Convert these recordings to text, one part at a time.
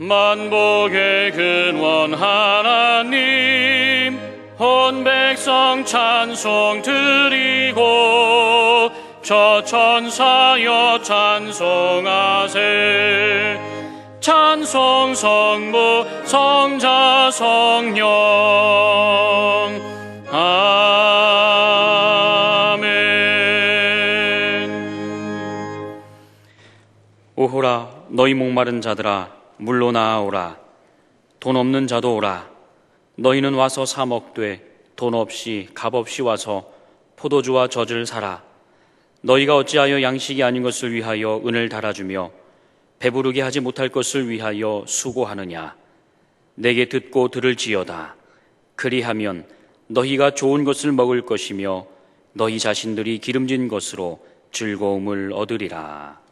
만복의 근원 하나님, 온 백성 찬송 드리고 저 천사여 찬송하세. 찬송 성부 성자 성령 아멘. 오호라 너희 목마른 자들아 물로 나아오라. 돈 없는 자도 오라. 너희는 와서 사 먹되 돈 없이 값 없이 와서 포도주와 젖을 사라. 너희가 어찌하여 양식이 아닌 것을 위하여 은을 달아주며 배부르게 하지 못할 것을 위하여 수고하느냐. 내게 듣고 들을지어다. 그리하면 너희가 좋은 것을 먹을 것이며 너희 자신들이 기름진 것으로 즐거움을 얻으리라.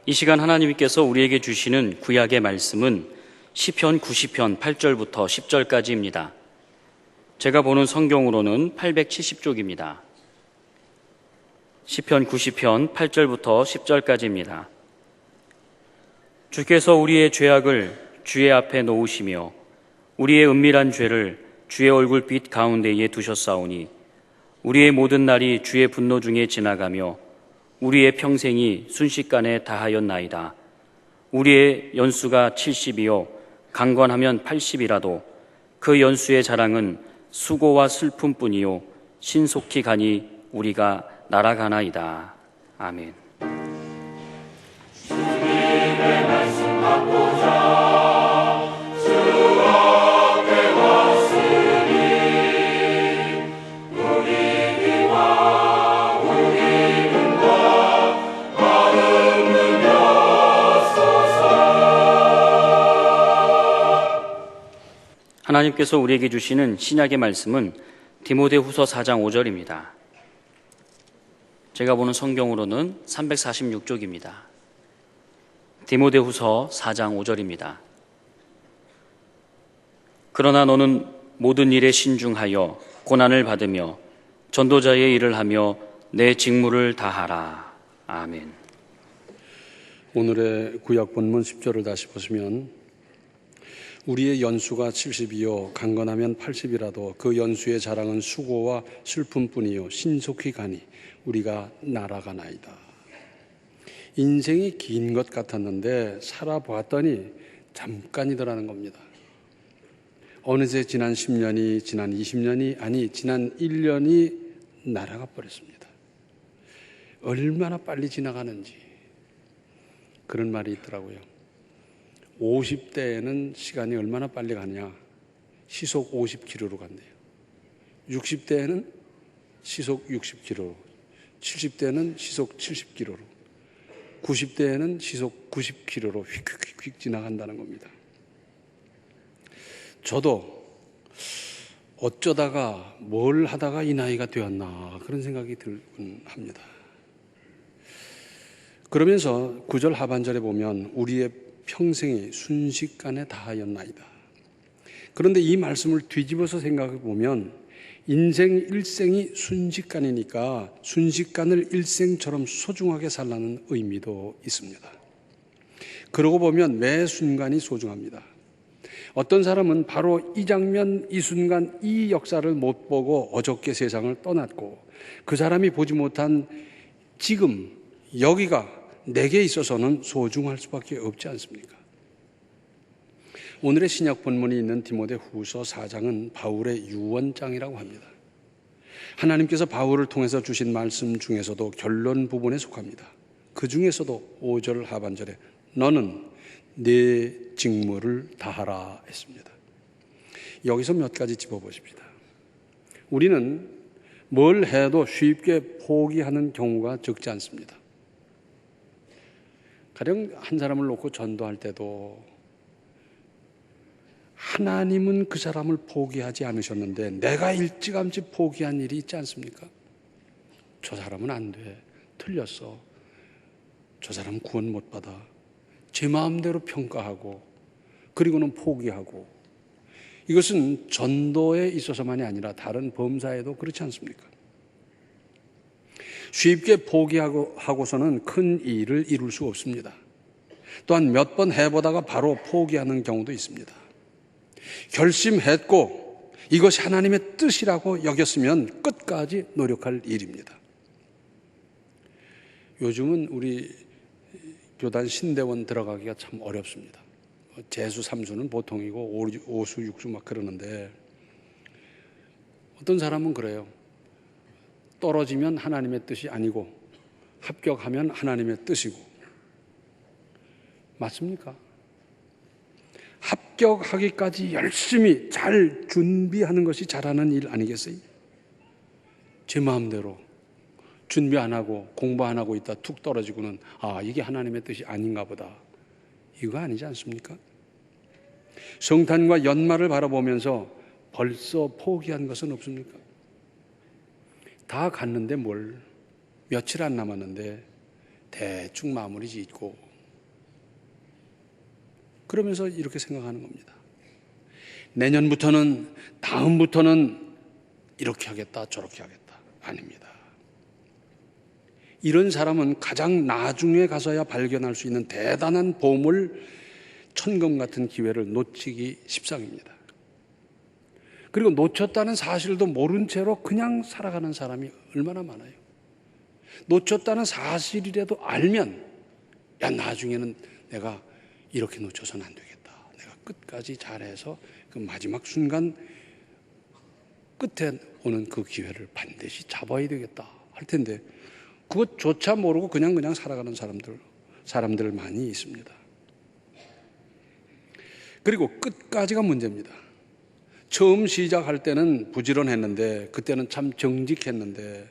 이 시간 하나님께서 우리에게 주시는 구약의 말씀은 시편 90편 8절부터 10절까지입니다. 제가 보는 성경으로는 870쪽입니다. 시편 90편 8절부터 10절까지입니다. 주께서 우리의 죄악을 주의 앞에 놓으시며 우리의 은밀한 죄를 주의 얼굴빛 가운데에 두셨사오니 우리의 모든 날이 주의 분노 중에 지나가며 우리의 평생이 순식간에 다하였나이다. 우리의 연수가 70이요 강건하면 80이라도 그 연수의 자랑은 수고와 슬픔뿐이요 신속히 가니 우리가 날아가나이다. 아멘. 주님의 말씀 받고자 하나님께서 우리에게 주시는 신약의 말씀은 디모데후서 4장 5절입니다. 제가 보는 성경으로는 346쪽입니다. 디모데후서 4장 5절입니다. 그러나 너는 모든 일에 신중하여 고난을 받으며 전도자의 일을 하며 내 직무를 다하라. 아멘. 오늘의 구약 본문 10절을 다시 보시면 우리의 연수가 70이요 강건하면 80이라도 그 연수의 자랑은 수고와 슬픔뿐이요 신속히 가니 우리가 날아가나이다. 인생이 긴 것 같았는데 살아보았더니 잠깐이더라는 겁니다. 어느새 지난 10년이 지난 20년이 아니 지난 1년이 날아가 버렸습니다. 얼마나 빨리 지나가는지 그런 말이 있더라고요. 50대에는 시간이 얼마나 빨리 가냐? 시속 50km로 간대요. 60대에는 시속 60km, 70대는 시속 70km로, 90대에는 시속 90km로 휙휙휙 지나간다는 겁니다. 저도 어쩌다가 뭘 하다가 이 나이가 되었나 그런 생각이 들곤 합니다. 그러면서 9절 하반절에 보면 우리의 평생이 순식간에 다하였나이다. 그런데 이 말씀을 뒤집어서 생각해 보면 인생 일생이 순식간이니까 순식간을 일생처럼 소중하게 살라는 의미도 있습니다. 그러고 보면 매 순간이 소중합니다. 어떤 사람은 바로 이 장면, 이 순간, 이 역사를 못 보고 어저께 세상을 떠났고 그 사람이 보지 못한 지금 여기가 내게 있어서는 소중할 수밖에 없지 않습니까? 오늘의 신약 본문이 있는 디모데후서 4장은 바울의 유언장이라고 합니다. 하나님께서 바울을 통해서 주신 말씀 중에서도 결론 부분에 속합니다. 그 중에서도 5절 하반절에 너는 내 직무를 다하라 했습니다. 여기서 몇 가지 짚어보십시다. 우리는 뭘 해도 쉽게 포기하는 경우가 적지 않습니다. 가령 한 사람을 놓고 전도할 때도 하나님은 그 사람을 포기하지 않으셨는데 내가 일찌감치 포기한 일이 있지 않습니까? 저 사람은 안 돼. 틀렸어. 저 사람 구원 못 받아. 제 마음대로 평가하고 그리고는 포기하고. 이것은 전도에 있어서만이 아니라 다른 범사에도 그렇지 않습니까? 쉽게 포기하고서는 큰 일을 이룰 수 없습니다. 또한 몇 번 해보다가 바로 포기하는 경우도 있습니다. 결심했고 이것이 하나님의 뜻이라고 여겼으면 끝까지 노력할 일입니다. 요즘은 우리 교단 신대원 들어가기가 참 어렵습니다. 재수 3수는 보통이고 5수 6수 막 그러는데, 어떤 사람은 그래요. 떨어지면 하나님의 뜻이 아니고 합격하면 하나님의 뜻이고. 맞습니까? 합격하기까지 열심히 잘 준비하는 것이 잘하는 일 아니겠어요? 제 마음대로 준비 안 하고 공부 안 하고 있다 툭 떨어지고는 이게 하나님의 뜻이 아닌가 보다. 이거 아니지 않습니까? 성탄과 연말을 바라보면서 벌써 포기한 것은 없습니까? 다 갔는데 며칠 안 남았는데 대충 마무리 짓고 그러면서 이렇게 생각하는 겁니다. 내년부터는, 다음부터는 이렇게 하겠다 저렇게 하겠다. 아닙니다. 이런 사람은 가장 나중에 가서야 발견할 수 있는 대단한 보물, 천금 같은 기회를 놓치기 십상입니다. 그리고 놓쳤다는 사실도 모른 채로 그냥 살아가는 사람이 얼마나 많아요. 놓쳤다는 사실이라도 알면 나중에는 내가 이렇게 놓쳐서는 안 되겠다. 내가 끝까지 잘해서 그 마지막 순간 끝에 오는 그 기회를 반드시 잡아야 되겠다 할 텐데, 그것조차 모르고 그냥 살아가는 사람들 많이 있습니다. 그리고 끝까지가 문제입니다. 처음 시작할 때는 부지런했는데, 그때는 참 정직했는데,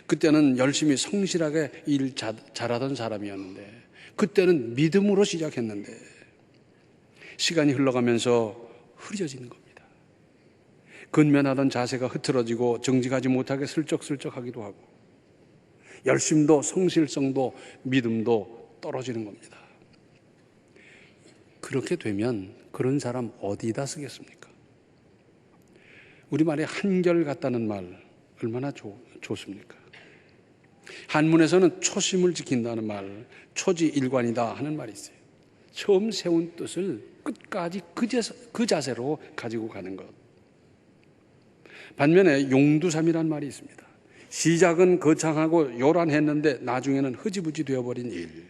그때는 열심히 성실하게 일 잘하던 사람이었는데, 그때는 믿음으로 시작했는데, 시간이 흘러가면서 흐려지는 겁니다. 근면하던 자세가 흐트러지고 정직하지 못하게 슬쩍슬쩍 하기도 하고, 열심도 성실성도 믿음도 떨어지는 겁니다. 그렇게 되면 그런 사람 어디다 쓰겠습니까? 우리말에 한결같다는 말 얼마나 좋습니까? 한문에서는 초심을 지킨다는 말, 초지일관이다 하는 말이 있어요. 처음 세운 뜻을 끝까지 그 자세로 가지고 가는 것. 반면에 용두삼이라는 말이 있습니다. 시작은 거창하고 요란했는데 나중에는 흐지부지 되어버린 일.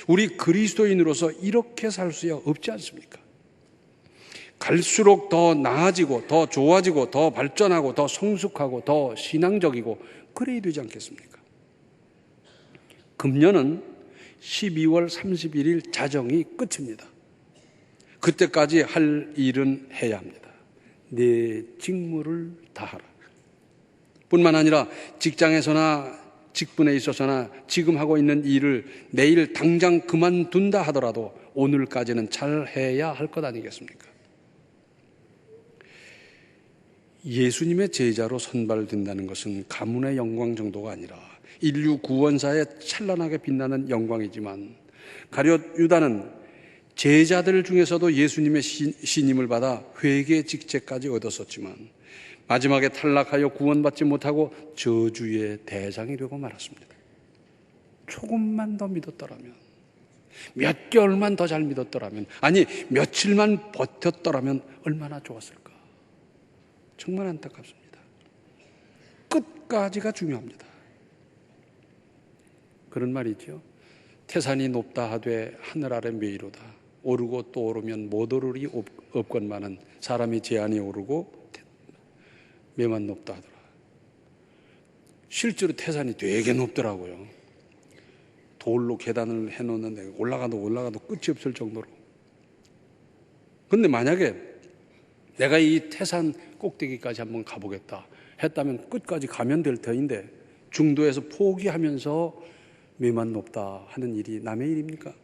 우리 그리스도인으로서 이렇게 살 수야 없지 않습니까? 갈수록 더 나아지고 더 좋아지고 더 발전하고 더 성숙하고 더 신앙적이고 그래야 되지 않겠습니까? 금년은 12월 31일 자정이 끝입니다. 그때까지 할 일은 해야 합니다. 내 직무를 다하라. 뿐만 아니라 직장에서나 직분에 있어서나 지금 하고 있는 일을 내일 당장 그만둔다 하더라도 오늘까지는 잘 해야 할 것 아니겠습니까? 예수님의 제자로 선발된다는 것은 가문의 영광 정도가 아니라 인류 구원사에 찬란하게 빛나는 영광이지만, 가룟 유다는 제자들 중에서도 예수님의 신임을 받아 회개 직책까지 얻었었지만 마지막에 탈락하여 구원받지 못하고 저주의 대상이 되고 말았습니다. 조금만 더 믿었더라면, 몇 개월만 더 잘 믿었더라면, 아니 며칠만 버텼더라면 얼마나 좋았을까. 정말 안타깝습니다. 끝까지가 중요합니다. 그런 말이 있죠. 태산이 높다 하되 하늘 아래 메이로다. 오르고 또 오르면 못 오르리 없건만은 사람이 제한이 오르고 매만 높다 하더라. 실제로 태산이 되게 높더라고요. 돌로 계단을 해놓는데 올라가도 끝이 없을 정도로. 그런데 만약에 내가 이 태산 꼭대기까지 한번 가보겠다 했다면 끝까지 가면 될 터인데, 중도에서 포기하면서 매만 높다 하는 일이 남의 일입니까?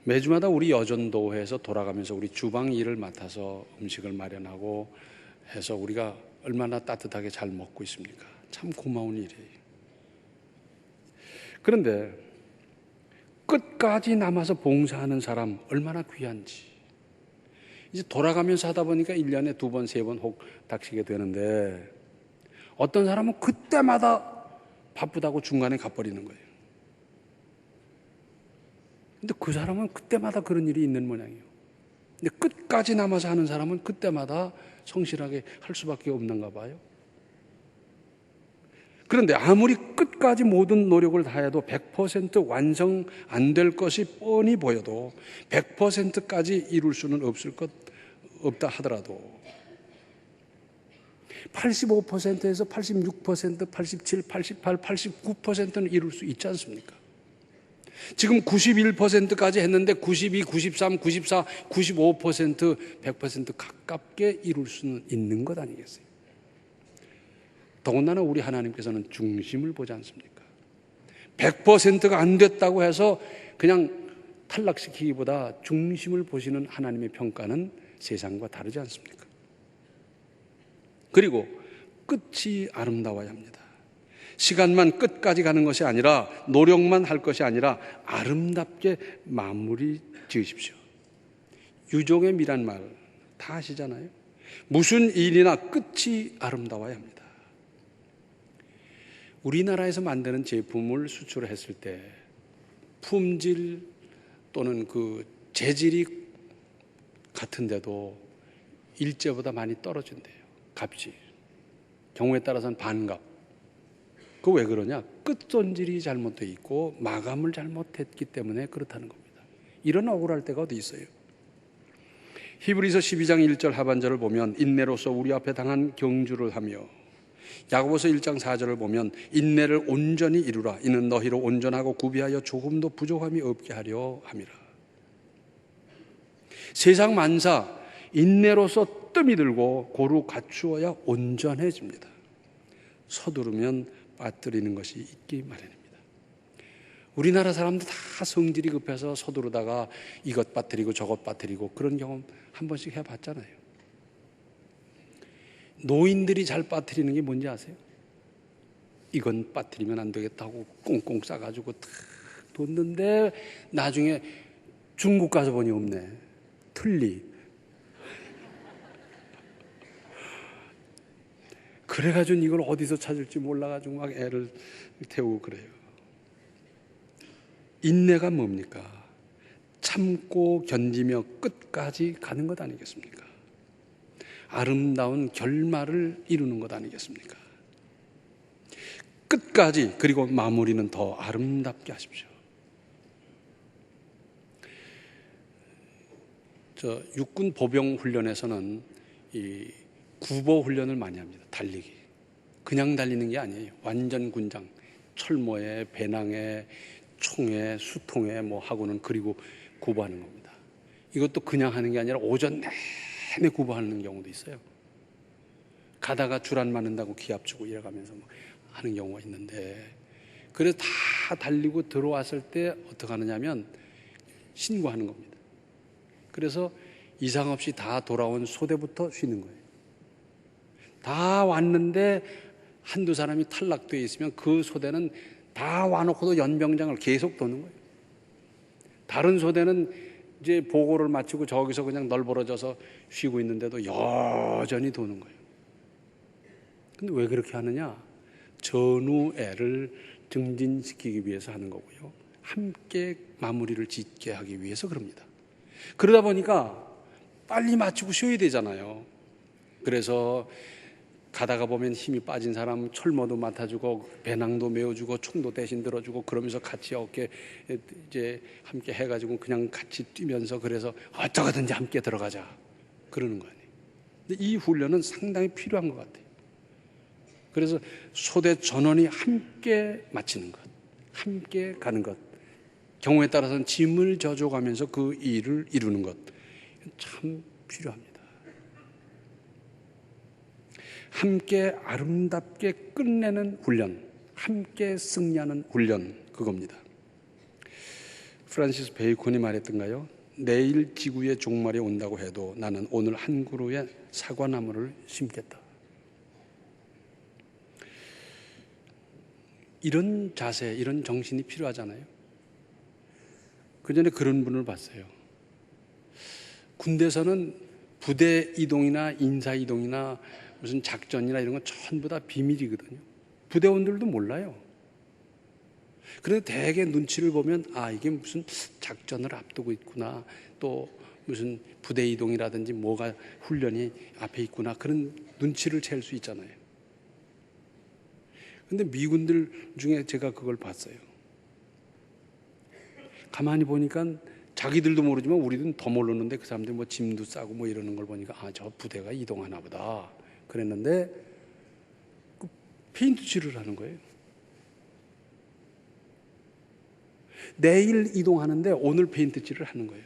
매주마다 우리 여전도회에서 돌아가면서 우리 주방 일을 맡아서 음식을 마련하고 해서 우리가 얼마나 따뜻하게 잘 먹고 있습니까? 참 고마운 일이에요. 그런데 끝까지 남아서 봉사하는 사람 얼마나 귀한지. 이제 돌아가면서 하다 보니까 1년에 2번, 3번 혹 닥치게 되는데 어떤 사람은 그때마다 바쁘다고 중간에 가버리는 거예요. 근데 그 사람은 그때마다 그런 일이 있는 모양이에요. 근데 끝까지 남아서 하는 사람은 그때마다 성실하게 할 수밖에 없는가 봐요. 그런데 아무리 끝까지 모든 노력을 다해도 100% 완성 안 될 것이 뻔히 보여도 100%까지 이룰 수는 없다 하더라도 85%에서 86%, 87, 88, 89%는 이룰 수 있지 않습니까? 지금 91%까지 했는데 92, 93, 94, 95%, 100% 가깝게 이룰 수는 있는 것 아니겠어요? 더군다나 우리 하나님께서는 중심을 보지 않습니까? 100%가 안 됐다고 해서 그냥 탈락시키기보다 중심을 보시는 하나님의 평가는 세상과 다르지 않습니까? 그리고 끝이 아름다워야 합니다. 시간만 끝까지 가는 것이 아니라 노력만 할 것이 아니라 아름답게 마무리 지으십시오. 유종의 미란 말 다 아시잖아요. 무슨 일이나 끝이 아름다워야 합니다. 우리나라에서 만드는 제품을 수출했을 때 품질 또는 그 재질이 같은데도 일제보다 많이 떨어진대요. 값이. 경우에 따라서는 반값. 그 왜 그러냐? 끝손질이 잘못되어 있고 마감을 잘못했기 때문에 그렇다는 겁니다. 이런 억울할 때가 어디 있어요? 히브리서 12장 1절 하반절을 보면 인내로서 우리 앞에 당한 경주를 하며, 야고보서 1장 4절을 보면 인내를 온전히 이루라. 이는 너희로 온전하고 구비하여 조금도 부족함이 없게 하려 함이라. 세상 만사 인내로서 뜸이 들고 고루 갖추어야 온전해집니다. 서두르면 빠뜨리는 것이 있기 마련입니다. 우리나라 사람들 다 성질이 급해서 서두르다가 이것 빠뜨리고 저것 빠뜨리고 그런 경험 한 번씩 해봤잖아요. 노인들이 잘 빠뜨리는 게 뭔지 아세요? 이건 빠뜨리면 안 되겠다고 꽁꽁 싸가지고 탁 뒀는데 나중에 중국 가서 보니 없네. 틀리. 그래가지고 이걸 어디서 찾을지 몰라가지고 막 애를 태우고 그래요. 인내가 뭡니까? 참고 견디며 끝까지 가는 것 아니겠습니까? 아름다운 결말을 이루는 것 아니겠습니까? 끝까지, 그리고 마무리는 더 아름답게 하십시오. 육군 보병 훈련에서는 이 구보 훈련을 많이 합니다. 달리기. 그냥 달리는 게 아니에요. 완전 군장. 철모에, 배낭에, 총에, 수통에 뭐 하고는 그리고 구보하는 겁니다. 이것도 그냥 하는 게 아니라 오전 내내 구보하는 경우도 있어요. 가다가 줄 안 맞는다고 기합주고 이래가면서 뭐 하는 경우가 있는데, 그래서 다 달리고 들어왔을 때 어떻게 하느냐면 신고하는 겁니다. 그래서 이상 없이 다 돌아온 소대부터 쉬는 거예요. 다 왔는데 한두 사람이 탈락되어 있으면 그 소대는 다 와놓고도 연병장을 계속 도는 거예요. 다른 소대는 이제 보고를 마치고 저기서 그냥 널브러져서 쉬고 있는데도 여전히 도는 거예요. 근데 왜 그렇게 하느냐? 전우애를 증진시키기 위해서 하는 거고요. 함께 마무리를 짓게 하기 위해서 그럽니다. 그러다 보니까 빨리 마치고 쉬어야 되잖아요. 그래서 가다가 보면 힘이 빠진 사람 철모도 맡아주고 배낭도 메워주고 총도 대신 들어주고 그러면서 같이 어깨 이제 함께 해가지고 그냥 같이 뛰면서 그래서 어쩌고든지 함께 들어가자 그러는 거 아니에요. 근데 이 훈련은 상당히 필요한 것 같아요. 그래서 소대 전원이 함께 마치는 것, 함께 가는 것, 경우에 따라서는 짐을 져줘가면서 그 일을 이루는 것 참 필요합니다. 함께 아름답게 끝내는 훈련, 함께 승리하는 훈련, 그겁니다. 프란시스 베이컨이 말했던가요? 내일 지구의 종말이 온다고 해도 나는 오늘 한 그루의 사과나무를 심겠다. 이런 자세, 이런 정신이 필요하잖아요. 그 전에 그런 분을 봤어요. 군대에서는 부대 이동이나 인사 이동이나 무슨 작전이나 이런 건 전부 다 비밀이거든요. 부대원들도 몰라요. 그런데 대개 눈치를 보면 이게 무슨 작전을 앞두고 있구나, 또 무슨 부대 이동이라든지 뭐가 훈련이 앞에 있구나, 그런 눈치를 챌 수 있잖아요. 그런데 미군들 중에 제가 그걸 봤어요. 가만히 보니까 자기들도 모르지만 우리는 더 모르는데 그 사람들이 뭐 짐도 싸고 뭐 이러는 걸 보니까 저 부대가 이동하나 보다 그랬는데 그 페인트 칠을 하는 거예요. 내일 이동하는데 오늘 페인트 칠을 하는 거예요.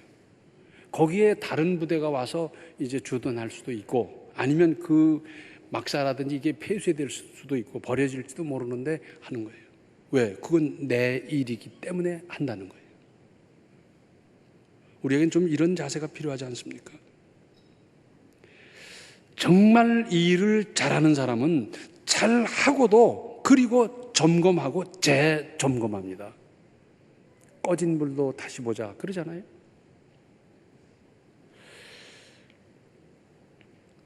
거기에 다른 부대가 와서 이제 주둔할 수도 있고, 아니면 그 막사라든지 이게 폐쇄될 수도 있고 버려질지도 모르는데 하는 거예요. 왜? 그건 내 일이기 때문에 한다는 거예요. 우리에겐 좀 이런 자세가 필요하지 않습니까? 정말 이 일을 잘하는 사람은 잘하고도 그리고 점검하고 재점검합니다. 꺼진 불도 다시 보자 그러잖아요.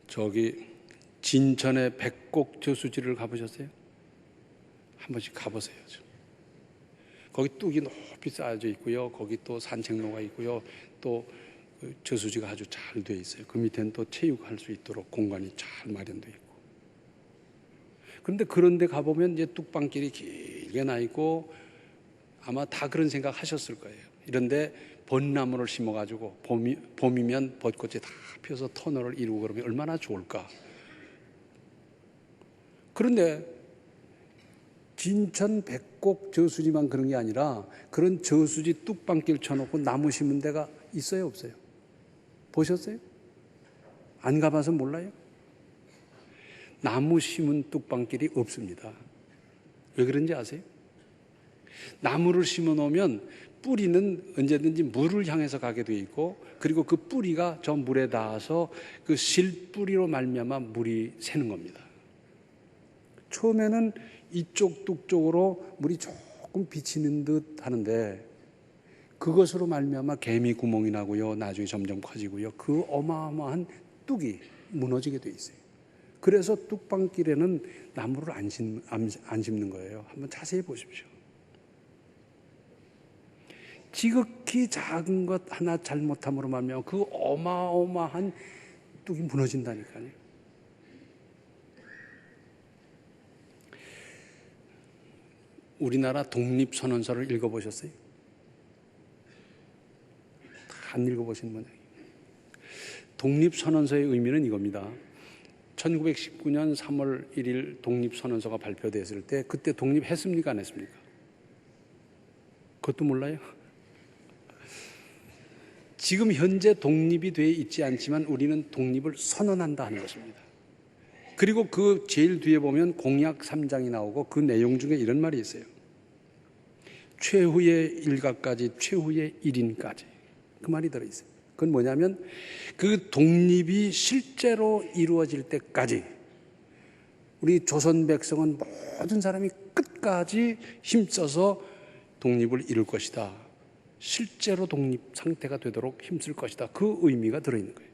저기 진천의 백곡 저수지를 가보셨어요? 한 번씩 가보세요. 거기 뚝이 높이 쌓여져 있고요. 거기 또 산책로가 있고요. 또 저수지가 아주 잘 돼 있어요. 그 밑에는 또 체육할 수 있도록 공간이 잘 마련돼 있고. 그런데 그런 데 가보면 이제 뚝방길이 길게 나 있고, 아마 다 그런 생각 하셨을 거예요. 이런데 벚나무를 심어가지고 봄이면 벚꽃이 다 펴서 터널을 이루고 그러면 얼마나 좋을까. 그런데 진천 백곡 저수지만 그런 게 아니라 그런 저수지 뚝방길 쳐놓고 나무 심은 데가 있어요, 없어요? 보셨어요? 안 가봐서 몰라요? 나무 심은 뚝방길이 없습니다. 왜 그런지 아세요? 나무를 심어 놓으면 뿌리는 언제든지 물을 향해서 가게 돼 있고, 그리고 그 뿌리가 저 물에 닿아서 그 실뿌리로 말미암아 물이 새는 겁니다. 처음에는 이쪽 뚝 쪽으로 물이 조금 비치는 듯 하는데, 그것으로 말미암아 개미 구멍이 나고요, 나중에 점점 커지고요, 그 어마어마한 뚝이 무너지게 돼 있어요. 그래서 뚝방길에는 나무를 안 심는 거예요. 한번 자세히 보십시오. 지극히 작은 것 하나 잘못함으로 말미암아 그 어마어마한 뚝이 무너진다니까요. 우리나라 독립선언서를 읽어보셨어요? 안 읽어보신 분이. 독립선언서의 의미는 이겁니다. 1919년 3월 1일 독립선언서가 발표됐을 때 그때 독립했습니까? 안 했습니까? 그것도 몰라요? 지금 현재 독립이 돼 있지 않지만 우리는 독립을 선언한다 하는 것입니다. 그리고 그 제일 뒤에 보면 공약 3장이 나오고 그 내용 중에 이런 말이 있어요. 최후의 일가까지, 최후의 1인까지. 그 말이 들어있어요. 그건 뭐냐면 그 독립이 실제로 이루어질 때까지 우리 조선 백성은 모든 사람이 끝까지 힘써서 독립을 이룰 것이다. 실제로 독립 상태가 되도록 힘쓸 것이다. 그 의미가 들어있는 거예요.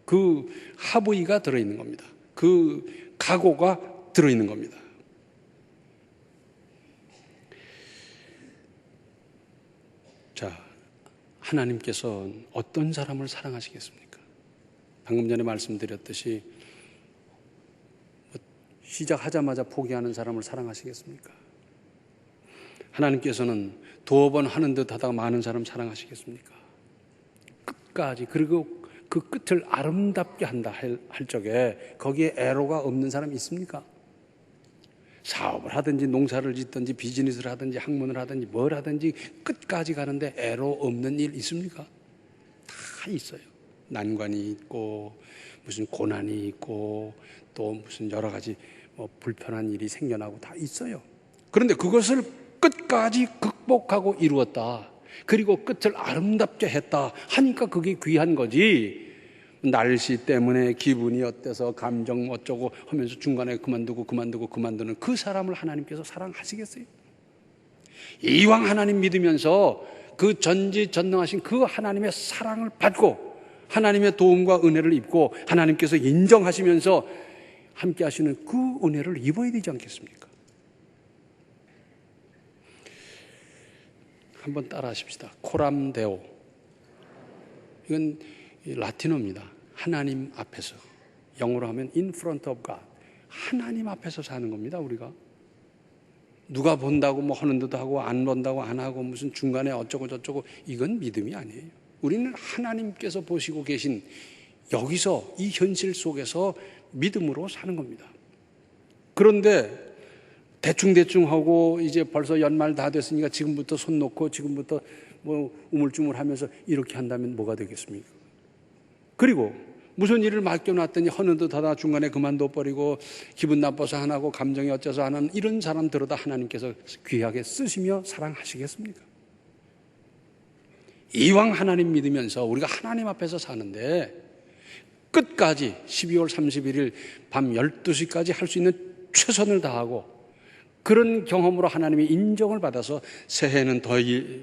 그 합의가 들어있는 겁니다. 그 각오가 들어있는 겁니다. 자, 하나님께서 어떤 사람을 사랑하시겠습니까? 방금 전에 말씀드렸듯이 시작하자마자 포기하는 사람을 사랑하시겠습니까? 하나님께서는 두어 번 하는 듯 하다가 많은 사람 사랑하시겠습니까? 끝까지, 그리고 그 끝을 아름답게 한다 할 적에 거기에 애로가 없는 사람이 있습니까? 사업을 하든지 농사를 짓든지 비즈니스를 하든지 학문을 하든지 뭘 하든지 끝까지 가는데 애로 없는 일 있습니까? 다 있어요. 난관이 있고 무슨 고난이 있고 또 무슨 여러 가지 불편한 일이 생겨나고 다 있어요. 그런데 그것을 끝까지 극복하고 이루었다. 그리고 끝을 아름답게 했다 하니까 그게 귀한 거지. 날씨 때문에 기분이 어때서 감정 어쩌고 하면서 중간에 그만두는 그 사람을 하나님께서 사랑하시겠어요? 이왕 하나님 믿으면서 그 전지전능하신 그 하나님의 사랑을 받고 하나님의 도움과 은혜를 입고 하나님께서 인정하시면서 함께 하시는 그 은혜를 입어야 되지 않겠습니까? 한번 따라 하십시다. 코람데오. 이건 라틴어입니다. 하나님 앞에서. 영어로 하면 in front of God. 하나님 앞에서 사는 겁니다, 우리가. 누가 본다고 뭐 하는 듯 하고 안 본다고 안 하고 무슨 중간에 어쩌고 저쩌고 이건 믿음이 아니에요. 우리는 하나님께서 보시고 계신 여기서 이 현실 속에서 믿음으로 사는 겁니다. 그런데 대충대충 하고 이제 벌써 연말 다 됐으니까 지금부터 손 놓고 지금부터 뭐 우물쭈물하면서 이렇게 한다면 뭐가 되겠습니까? 그리고 무슨 일을 맡겨놨더니 하는 듯 하다 중간에 그만둬 버리고 기분 나빠서 안 하고 감정이 어째서 안 하는 이런 사람 들어다 하나님께서 귀하게 쓰시며 사랑하시겠습니까? 이왕 하나님 믿으면서 우리가 하나님 앞에서 사는데 끝까지 12월 31일 밤 12시까지 할 수 있는 최선을 다하고 그런 경험으로 하나님의 인정을 받아서 새해는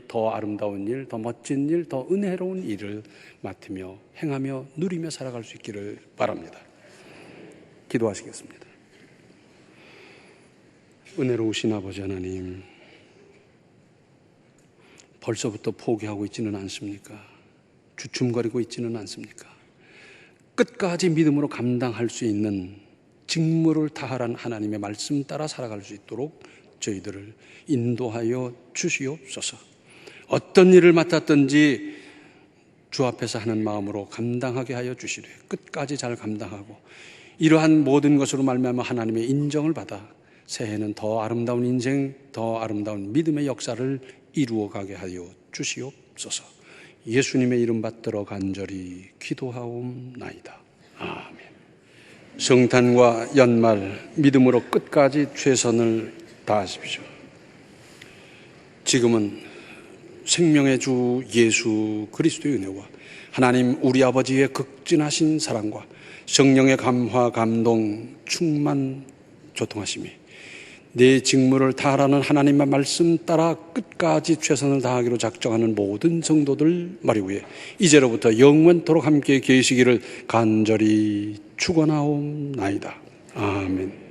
더 아름다운 일, 더 멋진 일, 더 은혜로운 일을 맡으며 행하며 누리며 살아갈 수 있기를 바랍니다. 기도하시겠습니다. 은혜로우신 아버지 하나님, 벌써부터 포기하고 있지는 않습니까? 주춤거리고 있지는 않습니까? 끝까지 믿음으로 감당할 수 있는 직무를 다하란 하나님의 말씀 따라 살아갈 수 있도록 저희들을 인도하여 주시옵소서. 어떤 일을 맡았든지 주 앞에서 하는 마음으로 감당하게 하여 주시되 끝까지 잘 감당하고 이러한 모든 것으로 말미암아 하나님의 인정을 받아 새해는 더 아름다운 인생, 더 아름다운 믿음의 역사를 이루어가게 하여 주시옵소서. 예수님의 이름 받들어 간절히 기도하옵나이다. 아멘. 성탄과 연말 믿음으로 끝까지 최선을 다하십시오. 지금은 생명의 주 예수 그리스도의 은혜와 하나님 우리 아버지의 극진하신 사랑과 성령의 감화 감동 충만 교통하심이 내 직무를 다하라는 하나님의 말씀 따라 끝까지 최선을 다하기로 작정하는 모든 성도들 머리 위에 이제로부터 영원토록 함께 계시기를 간절히 축원하옵나이다. 아멘.